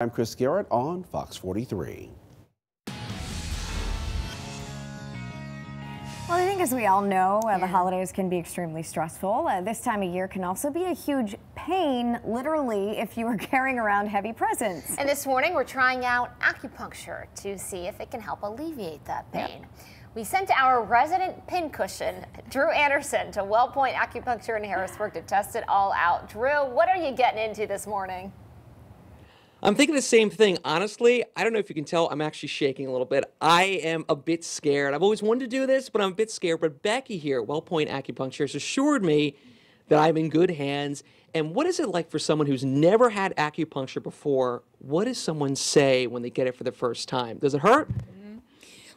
I'm Chris Garrett on Fox 43. Well, I think as we all know, the holidays can be extremely stressful. This time of year can also be a huge pain, literally, if you are carrying around heavy presents. And this morning, we're trying out acupuncture to see if it can help alleviate that pain. Yep. We sent our resident pincushion, Drew Anderson, to WellPoint Acupuncture in Harrisburg to test it all out. Drew, what are you getting into this morning? I'm thinking the same thing. Honestly, I don't know if you can tell, I'm actually shaking a little bit. I am a bit scared. I've always wanted to do this, but I'm a bit scared. But Becky here at WellPoint Acupuncture has assured me that I'm in good hands. And what is it like for someone who's never had acupuncture before? What does someone say when they get it for the first time? Does it hurt?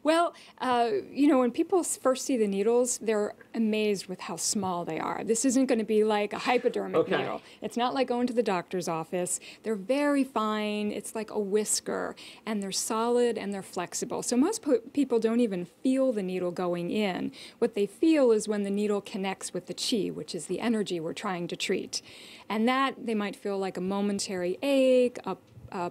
Well, when people first see the needles, they're amazed with how small they are. This isn't going to be like a hypodermic needle. It's not like going to the doctor's office. They're very fine. It's like a whisker, and they're solid and they're flexible. So most people don't even feel the needle going in. What they feel is when the needle connects with the chi, which is the energy we're trying to treat. And that they might feel like a momentary ache, a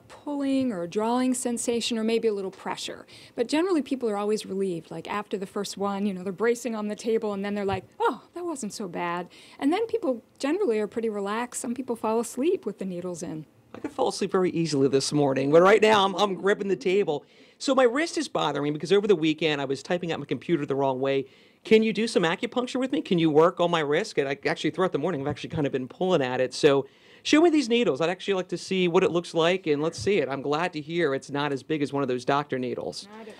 pulling or a drawing sensation, or maybe a little pressure. But generally people are always relieved. Like after the first one, they're bracing on the table and then they're like, oh, that wasn't so bad. And then people generally are pretty relaxed. Some people fall asleep with the needles in. I could fall asleep very easily this morning, but right now I'm gripping the table. So my wrist is bothering me because over the weekend I was typing out my computer the wrong way. Can you do some acupuncture with me? Can you work on my wrist? And actually throughout the morning I've actually kind of been pulling at it. So show me these needles. I'd actually like to see what it looks like, and let's see it. I'm glad to hear it's not as big as one of those doctor needles. Not at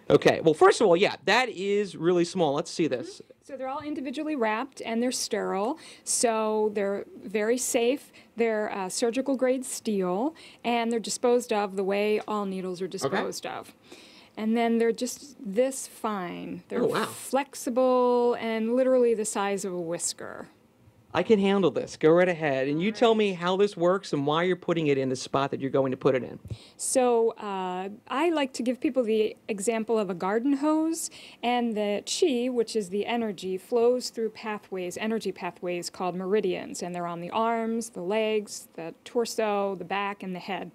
all. Okay, well, first of all, yeah, that is really small. Let's see this. So they're all individually wrapped, and they're sterile, so they're very safe. They're surgical grade steel, and they're disposed of the way all needles are disposed of. And then they're just this fine. They're flexible and literally the size of a whisker. I can handle this. Go right ahead. And you tell me how this works and why you're putting it in the spot that you're going to put it in. So I like to give people the example of a garden hose, and the chi, which is the energy, flows through pathways, energy pathways called meridians, and they're on the arms, the legs, the torso, the back, and the head.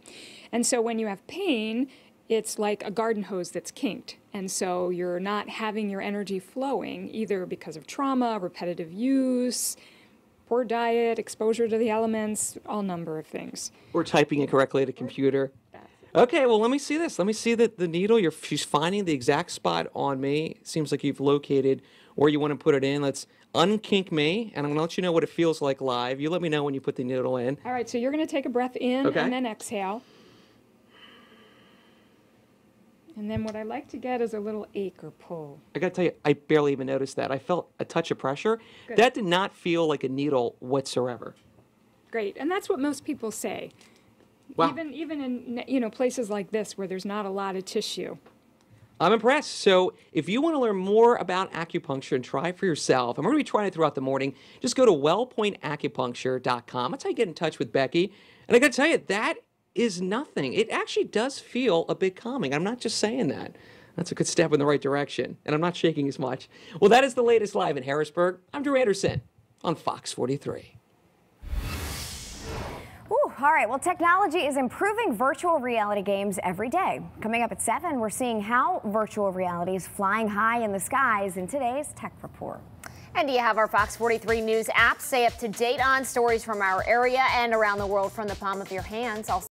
And so when you have pain, it's like a garden hose that's kinked. And so you're not having your energy flowing, either because of trauma, repetitive use, poor diet, exposure to the elements, all number of things. Or typing incorrectly at a computer. Okay, well, let me see this. Let me see the needle. She's finding the exact spot on me. Seems like you've located where you want to put it in. Let's unkink me, and I'm going to let you know what it feels like live. You let me know when you put the needle in. All right, so you're going to take a breath in and then exhale. And then what I like to get is a little ache or pull. I got to tell you, I barely even noticed that. I felt a touch of pressure. Good. That did not feel like a needle whatsoever. Great, and that's what most people say. Wow. Even in places like this where there's not a lot of tissue. I'm impressed. So if you want to learn more about acupuncture and try it for yourself, and we're going to be trying it throughout the morning, just go to wellpointacupuncture.com. That's how you get in touch with Becky. And I got to tell you, that is nothing. It actually does feel a bit calming. I'm not just saying that. That's a good step in the right direction, and I'm not shaking as much. Well, that is the latest live in Harrisburg. I'm Drew Anderson on Fox 43. Ooh, all right, well, technology is improving virtual reality games every day. Coming up at 7, we're seeing how virtual reality is flying high in the skies in today's Tech Report. And do you have our Fox 43 News app? Stay up to date on stories from our area and around the world from the palm of your hands. Also